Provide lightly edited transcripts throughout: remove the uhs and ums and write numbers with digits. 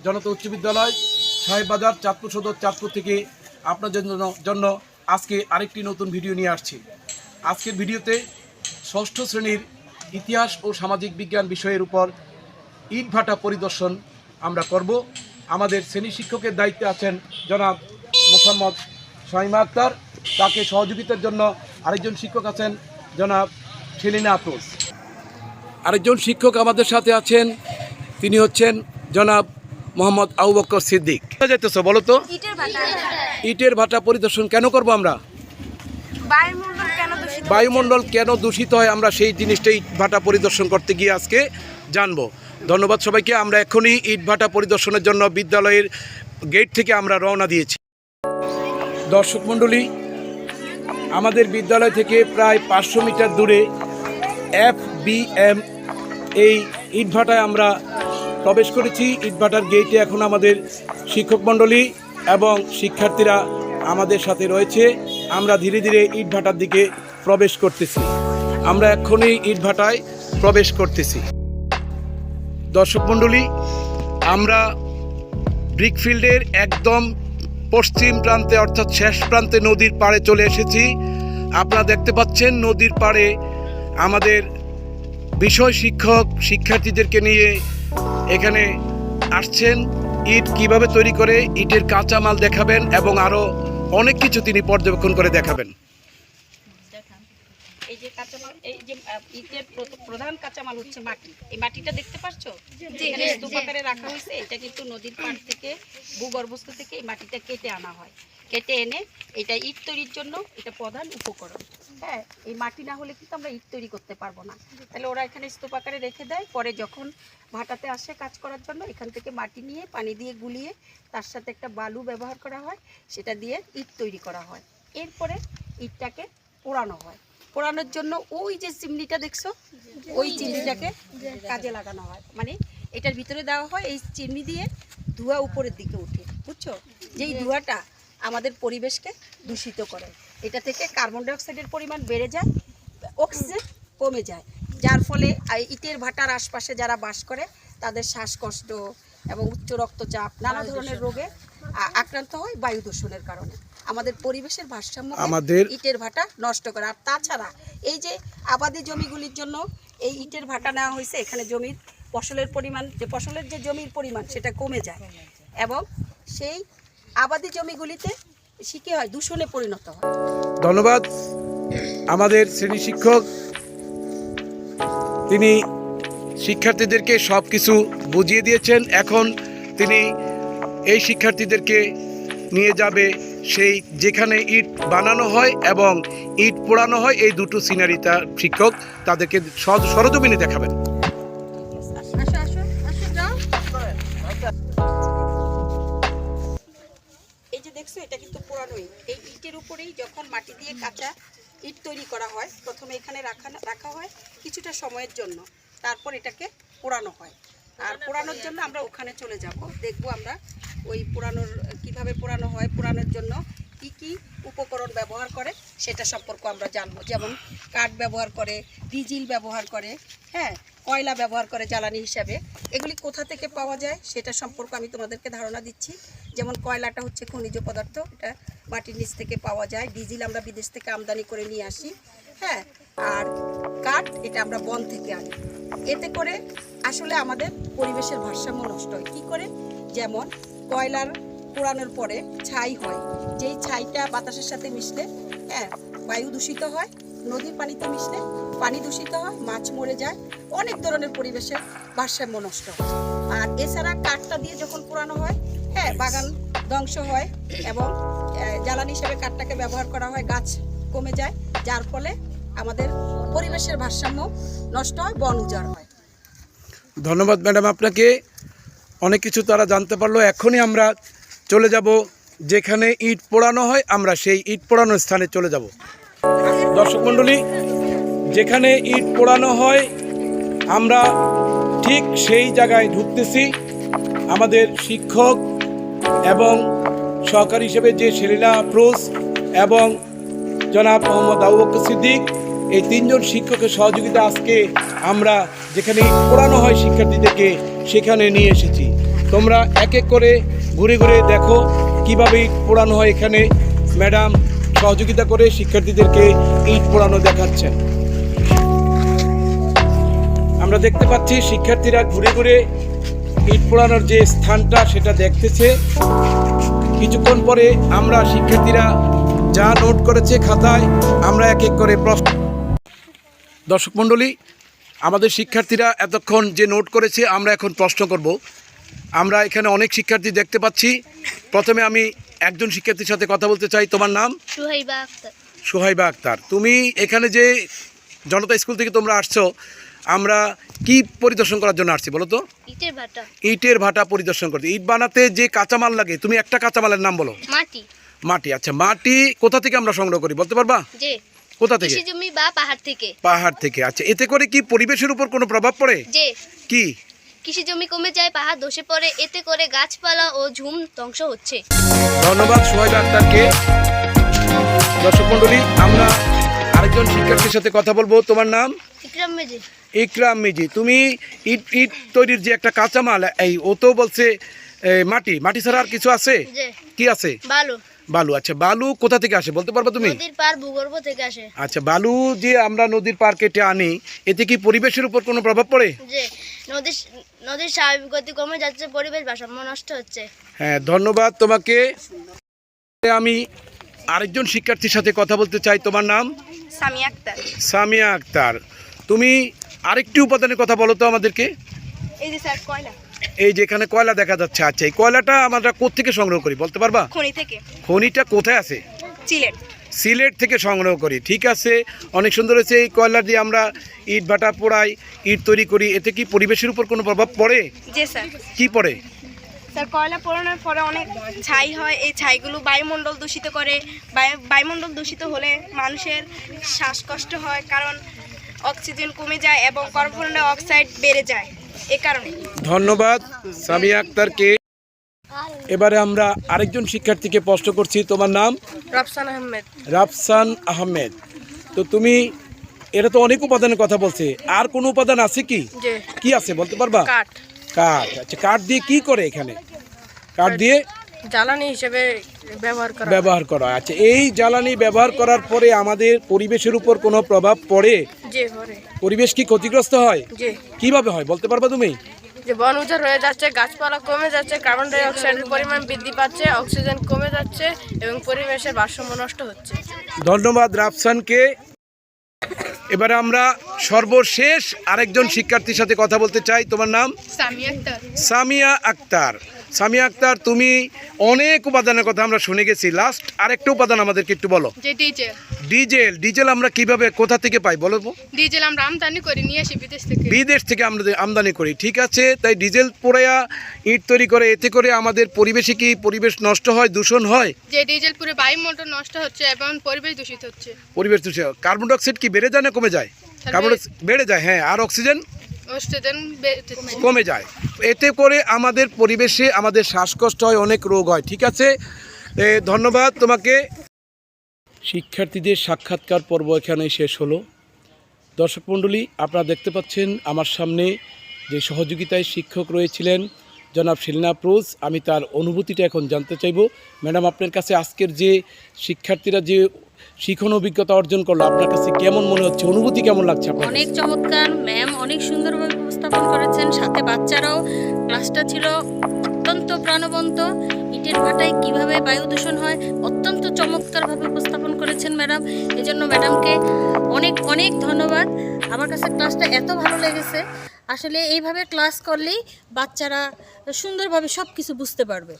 জনতা উচ্চ বিদ্যালয় সাহেববাজার চাঁদপুর সদর চাঁদপুর থেকে আপনাদের জন্য আজকে আরেকটি নতুন ভিডিও নিয়ে আসছি। আজকের ভিডিওতে ষষ্ঠ শ্রেণীর ইতিহাস ও সামাজিক বিজ্ঞান বিষয়ের উপর ইটভাটা পরিদর্শন আমরা করব। আমাদের শ্রেণী শিক্ষকের দায়িত্বে আছেন জনাব মোহাম্মদ শাইমা আক্তার। তাকে সহযোগিতার জন্য আরেকজন শিক্ষক আছেন জনাব সেলিনা আফরোজ। আরেকজন শিক্ষক আমাদের সাথে আছেন, তিনি হচ্ছেন জনাব মোহাম্মদ আবু বকর সিদ্দিক। যাইতেছ বলো তো, ইটের ভাটা পরিদর্শন কেন করব আমরা? বায়ুমণ্ডল কেন দূষিত হয় আমরা সেই জিনিসটাই ইট ভাটা পরিদর্শন করতে গিয়ে আজকে জানবো। ধন্যবাদ সবাইকে। আমরা এখনই ইট ভাটা পরিদর্শনের জন্য বিদ্যালয়ের গেট থেকে আমরা রওনা দিয়েছি। দর্শক মণ্ডলী, আমাদের বিদ্যালয় থেকে প্রায় 500 মিটার দূরে FBM এই ইটভাটায় আমরা প্রবেশ করেছি। ইটভাটার গেটে এখন আমাদের শিক্ষক মণ্ডলী এবং শিক্ষার্থীরা আমাদের সাথে রয়েছে। আমরা ধীরে ধীরে ইটভাটার দিকে প্রবেশ করতেছি। আমরা এখনই ইটভাটায় প্রবেশ করতেছি। দর্শক মণ্ডলী, আমরা ব্রিকফিল্ডের একদম পশ্চিম প্রান্তে অর্থাৎ শেষ প্রান্তে নদীর পাড়ে চলে এসেছি। আপনারা দেখতে পাচ্ছেন নদীর পাড়ে আমাদের বিষয় শিক্ষক শিক্ষার্থীদেরকে নিয়ে এখানে আসছেন। ইট কিভাবে তৈরি করে ইটের কাঁচামাল দেখাবেন এবং আরও অনেক কিছু তিনি পর্যবেক্ষণ করে দেখাবেন। এই যে কাঁচামাল, এই যে ইটের প্রধান কাঁচামাল হচ্ছে মাটি। এই মাটিটা দেখতে পাচ্ছ এখানে স্তূপ আকারে রাখা হয়েছে। এটা কিন্তু নদীর পাড় থেকে ভূগর্ভস্থ থেকে এই মাটিটা কেটে আনা হয়। কেটে এনে এটা ইট তৈরির জন্য এটা প্রধান উপকরণ। হ্যাঁ, এই মাটি না হলে কিন্তু আমরা ইট তৈরি করতে পারবো না। তাহলে ওরা এখানে স্তূপ আকারে রেখে দেয়। পরে যখন ভাটাতে আসে কাজ করার জন্য এখান থেকে মাটি নিয়ে পানি দিয়ে গুলিয়ে তার সাথে একটা বালু ব্যবহার করা হয়, সেটা দিয়ে ইট তৈরি করা হয়। এরপরে ইটটাকে পোড়ানো হয়। পোড়ানোর জন্য ওই যে চিমনিটা দেখছো, ওই চিমনিটাকে কাজে লাগানো হয়। মানে এটার ভিতরে দেওয়া হয়, এই চিমনি দিয়ে ধোঁয়া উপরের দিকে উঠে, বুঝছো? যেই ধোঁয়াটা আমাদের পরিবেশকে দূষিত করে। এটা থেকে কার্বন ডাইঅক্সাইডের পরিমাণ বেড়ে যায়, অক্সিজেন কমে যায়, যার ফলে ইটের ভাটার আশপাশে যারা বাস করে তাদের শ্বাসকষ্ট এবং উচ্চ রক্তচাপ নানা ধরনের রোগে আক্রান্ত হয় বায়ু দূষণের কারণে। আমাদের পরিবেশের ভারসাম্য আমাদের ইটের ভাটা নষ্ট করে। আর তাছাড়া এই যে আবাদি জমিগুলির জন্য এই ইটের ভাটা নেওয়া হয়েছে, এখানে জমির ফসলের পরিমাণ, যে ফসলের যে জমির পরিমাণ সেটা কমে যায় এবং সেই আবাদি জমিগুলিতে কি হয়, দূষণে পরিণত হয়। ধন্যবাদ আমাদের শ্রেণী শিক্ষক, তিনি শিক্ষার্থীদেরকে সব কিছু বুঝিয়ে দিয়েছেন। এখন তিনি এই শিক্ষার্থীদেরকে নিয়ে যাবে সেই যেখানে ইট বানানো হয় এবং ইট পোড়ানো হয়, এই দুটো সিনারিটা শিক্ষক তাদেরকে সরজমিনে দেখাবেন। এই যে দেখছো, এটা কিন্তু পোড়ানোই। এই ইটের উপরেই যখন মাটি দিয়ে কাঁচা ইট তৈরি করা হয়, প্রথমে এখানে রাখা হয় কিছুটা সময়ের জন্য, তারপর এটাকে পোড়ানো হয়। আর পোড়ানোর জন্য আমরা ওখানে চলে যাব, দেখবো আমরা ওই পোড়ানোর কিভাবে পোড়ানো হয়, পোড়ানোর জন্য কি কি উপকরণ ব্যবহার করে সেটা সম্পর্কে আমরা জানবো। যেমন কাঠ ব্যবহার করে, ডিজেল ব্যবহার করে, হ্যাঁ, কয়লা ব্যবহার করে জ্বালানি হিসাবে। এগুলি কোথা থেকে পাওয়া যায় সেটা সম্পর্কে আমি তোমাদেরকে ধারণা দিচ্ছি। যেমন কয়লাটা হচ্ছে খনিজ পদার্থ, এটা মাটির নিচ থেকে পাওয়া যায়। ডিজেল আমরা বিদেশ থেকে আমদানি করে নিয়ে আসি, হ্যাঁ। আর কাঠ, এটা আমরা বন থেকে আনি। এতে করে আসলে আমাদের পরিবেশের ভারসাম্য নষ্ট হয়। কী করে? যেমন কয়লার পোড়ানোর পরে ছাই হয়, যেই ছাইটা বাতাসের সাথে মিশলে, হ্যাঁ, বায়ু দূষিত হয়। নদীর পানিতে মিশলে পানি দূষিত হয়, মাছ মরে যায়, অনেক ধরনের পরিবেশের ভারসাম্য নষ্ট হয়। আর এছাড়া কাঠটা দিয়ে যখন পোড়ানো হয়, হ্যাঁ, বাগান ধ্বংস হয় এবং জ্বালানি হিসেবে কাঠটাকে ব্যবহার করা হয়, গাছ কমে যায়, যার ফলে আমাদের পরিবেশের ভারসাম্য নষ্ট হয়, বন উজাড় হয়। ধন্যবাদ ম্যাডাম আপনাকে, অনেক কিছু তারা জানতে পারলো। এখনই আমরা চলে যাব যেখানে ইট পোড়ানো হয়, আমরা সেই ইট পোড়ানোর স্থানে চলে যাব। দর্শক মণ্ডলী, যেখানে ইট পোড়ানো হয় আমরা ঠিক সেই জায়গায় ঢুকতেছি। আমাদের শিক্ষক এবং সহকারী হিসেবে যে সেলিনা আফরোজ এবং জনাব মোহাম্মদ আবু বকর সিদ্দিক, এই তিনজন শিক্ষকের সহযোগিতা আজকে আমরা যেখানে পোড়ানো হয় শিক্ষার্থীদেরকে সেখানে নিয়ে এসেছি। তোমরা এক এক করে ঘুরে ঘুরে দেখো কিভাবে ইট পোড়ানো হয়। এখানে ম্যাডাম সহযোগিতা করে শিক্ষার্থীদেরকে ইট পোড়ানো দেখাচ্ছেন। আমরা দেখতে পাচ্ছি শিক্ষার্থীরা ঘুরে ঘুরে ইট পোড়ানোর যে স্থানটা সেটা দেখতেছে। কিছুক্ষণ পরে আমরা শিক্ষার্থীরা যা নোট করেছে খাতায় আমরা এক এক করে প্রশ্ন। দর্শক মণ্ডলী, আমাদের শিক্ষার্থীরা এতক্ষণ যে নোট করেছে আমরা এখন প্রশ্ন করব। আমরা এখানে অনেক শিক্ষার্থী দেখতে পাচ্ছি। প্রথমে আমি একজন শিক্ষার্থীর সাথে কথা বলতে চাই। তোমার নাম? সুহাইবা আক্তার। সুহাইবা আক্তার। তুমি এখানে যে জনতা স্কুল থেকে তোমরা আসছো, আমরা কি পরিদর্শন করার জন্য আসছি বলো তো? ইটের ভাটা। ইটের ভাটা পরিদর্শন করতে। ইট বানাতে যে কাঁচামাল লাগে, তুমি একটা কাঁচামালের নাম বলো। মাটি। মাটি। আচ্ছা, মাটি কোথা থেকে আমরা সংগ্রহ করি বলতে পারবা? যে কোথা থেকে? কৃষি জমি বা পাহাড় থেকে। পাহাড় থেকে। আচ্ছা, এতে করে কি পরিবেশের উপর কোনো প্রভাব পড়ে? যে কি? কৃষি জমি কমে যায়, পাহাড় ধসে পড়ে, এতে করে গাছপালা ও ঝুম ধ্বংস হচ্ছে। ধন্যবাদ সুহাইবা আক্তারকে। দর্শক মণ্ডলী, আমরা আরেকজন শিক্ষার্থীর সাথে কথা বলবো। তোমার নাম? ইকরাম মেজি। ইকরাম মিজি। তুমি ইট ইট তৈরির যে একটা কাঁচামাল, এই ও তো বলছে মাটি। মাটি ছাড়া আর কিছু আছে? যে কি আছে? বালু। বালু। আচ্ছা, বালু কোথা থেকে আসে বলতে পারবা তুমি? নদীর পার ভূগর্ভ থেকে আসে। আচ্ছা, বালু যে আমরা নদীর পার কেটে আনি, এতে কি পরিবেশের উপর কোনো প্রভাব পড়ে? যে নদীর স্বাভাবিক গতি কমে যাচ্ছে, পরিবেশ ভারসাম্য নষ্ট হচ্ছে। হ্যাঁ, ধন্যবাদ তোমাকে। আমি আরেকজন শিক্ষার্থীর সাথে কথা বলতে চাই। তোমার নাম? সামিয়া আক্তার। সামিয়া আক্তার। তুমি আরেকটি উপাদানের কথা বলো তো আমাদেরকে। এই যে স্যার কয়লা। এই যেখানে কয়লা দেখা যাচ্ছে, আচ্ছা এই কয়লাটা আমরা কোত্থেকে সংগ্রহ করি বলতে পারবা? খনি থেকে। খনিটা কোথায় আছে? সিলেট। সিলেট থেকে সংগ্রহ করি। ঠিক আছে, অনেক সুন্দর হয়েছে। এই কয়লা দিয়ে আমরা ইট ভাটা পোড়াই, ইট তৈরি করি। এতে কি পরিবেশের উপর কোনো প্রভাব পড়ে? জি স্যার। কি পড়ে? স্যার কয়লা পোড়ানোর পরে অনেক ছাই হয়। এই ছাইগুলো বায়ুমণ্ডল দূষিত করে। বায়ুমণ্ডল দূষিত হলে মানুষের শ্বাসকষ্ট হয়, কারণ অক্সিজেন কমে যায় এবং কার্বন ডাই অক্সাইড বেড়ে যায় এ কারণে। ধন্যবাদ সামিয়া আক্তারকে। এবারে আমরা আরেকজন শিক্ষার্থীকে প্রশ্ন করছি। তোমার নাম? রাফসান আহমেদ। রাফসান আহমেদ। তো তুমি, এটা তো অনেক উপাদানের কথা বলছে, আর কোনো উপাদান আছে কি? যে কি আছে বলতে পারবা? কাঠ। কাঠ। আচ্ছা, কাঠ দিয়ে কি করে এখানে? কাঠ দিয়ে জ্বালানি হিসেবে ব্যবহার করা। আচ্ছা, এই জ্বালানি ব্যবহার করার পরে আমাদের পরিবেশের উপর কোনো প্রভাব পড়ে? যে পরে পরিবেশ কি ক্ষতিগ্রস্ত হয়? যে কিভাবে হয় বলতে পারবা তুমি? যে বন উজাড় হয়ে যাচ্ছে, গাছপালা কমে যাচ্ছে, কার্বন ডাই অক্সাইডের পরিমাণ বৃদ্ধি পাচ্ছে, অক্সিজেন কমে যাচ্ছে এবং পরিবেশের ভারসাম্য নষ্ট হচ্ছে। ধন্যবাদ রাফসানকে। এবারে আমরা সর্বশেষ আরেকজন শিক্ষার্থীর সাথে কথা বলতে চাই। তোমার নাম? সামিয়া আক্তার। সামিয়া আক্তার। সামিয়া আক্তার, তুমি অনেক উপাদানের কথা আমরা শুনে গেছি। লাস্ট আরেকটা উপাদান আমাদেরকে একটু বলো। যে ডিজেল। ডিজেল। ডিজেল আমরা কিভাবে কোথা থেকে পাই বলো? ডিজেল আমরা আমদানি করি, নিয়ে আসি বিদেশ থেকে। বিদেশ থেকে আমরা আমদানি করি। ঠিক আছে, তাই ডিজেল পোড়ায়া ইট তৈরি করে, এতে করে আমাদের পরিবেশে কি পরিবেশ নষ্ট হয়, দূষণ হয়? যে ডিজেল পুরো বায়ুমণ্ডল নষ্ট হচ্ছে এবং পরিবেশ দূষিত হচ্ছে। পরিবেশ দূষণ। কার্বন ডাই অক্সাইড কি বেড়ে যায় না কমে যায়? কার্বন ডাই অক্সাইড বেড়ে যায়। হ্যাঁ, আর অক্সিজেন কমে যায়। এতে করে আমাদের পরিবেশে আমাদের শ্বাসকষ্ট হয়, অনেক রোগ হয়। ঠিক আছে, ধন্যবাদ তোমাকে। শিক্ষার্থীদের সাক্ষাৎকার পর্ব এখানে শেষ হলো। দর্শক মণ্ডলী, আপনারা দেখতে পাচ্ছেন আমার সামনে যে সহযোগিতায় শিক্ষক রয়েছিলেন জনাব শিলনা প্রোজ। আমি তার অনুভূতিটা এখন জানতে চাইব। ম্যাডাম, আপনার কাছে আজকের যে শিক্ষার্থীরা যে শিখন অভিজ্ঞতা অর্জন করলো, আপনার কাছে কেমন মনে হচ্ছে, অনুভূতি কেমন লাগছে আপনার? অনেক চমৎকার ম্যাম, অনেক সুন্দরভাবে উপস্থাপন করেছেন। সাথে বাচ্চারাও, ক্লাসটা ছিল অত্যন্ত প্রাণবন্ত। ইটের ভাটায় কিভাবে বায়ু দূষণ হয় অত্যন্ত চমৎকারভাবে উপস্থাপন করেছেন ম্যাডাম। এজন্য ম্যাডামকে অনেক অনেক ধন্যবাদ। আমার কাছে ক্লাসটা এত ভালো লেগেছে। আসলে এইভাবে ক্লাস করলেই বাচ্চারা সুন্দরভাবে সব কিছু বুঝতে পারবে।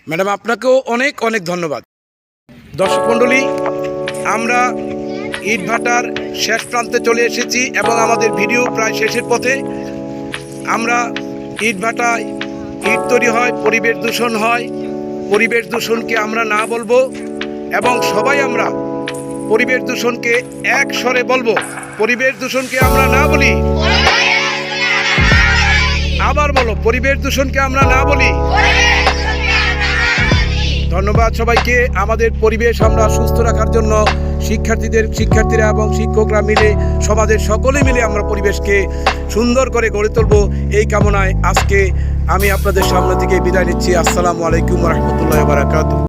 ম্যাডাম, আপনাকেও অনেক অনেক ধন্যবাদ। দর্শক মণ্ডলী, আমরা ইট ভাটার শেষ প্রান্তে চলে এসেছি এবং আমাদের ভিডিও প্রায় শেষের পথে। আমরা ইট ভাটায় ইট তৈরি হয়, পরিবেশ দূষণ হয়। পরিবেশ দূষণকে আমরা না বলবো এবং সবাই আমরা পরিবেশ দূষণকে এক স্বরে বলবো। পরিবেশ দূষণকে আমরা না বলি। আবার বলো, পরিবেশ দূষণকে আমরা না বলি। ধন্যবাদ সবাইকে। আমাদের পরিবেশ আমরা সুস্থ রাখার জন্য শিক্ষার্থীরা এবং শিক্ষকরা মিলে, সমাজের সকলে মিলে আমরা পরিবেশকে সুন্দর করে গড়ে তুলব, এই কামনায় আজকে আমি আপনাদের সামনে থেকে বিদায় নিচ্ছি। আসসালামু আলাইকুম রহমতুল্লাহ বারাকাতুহু।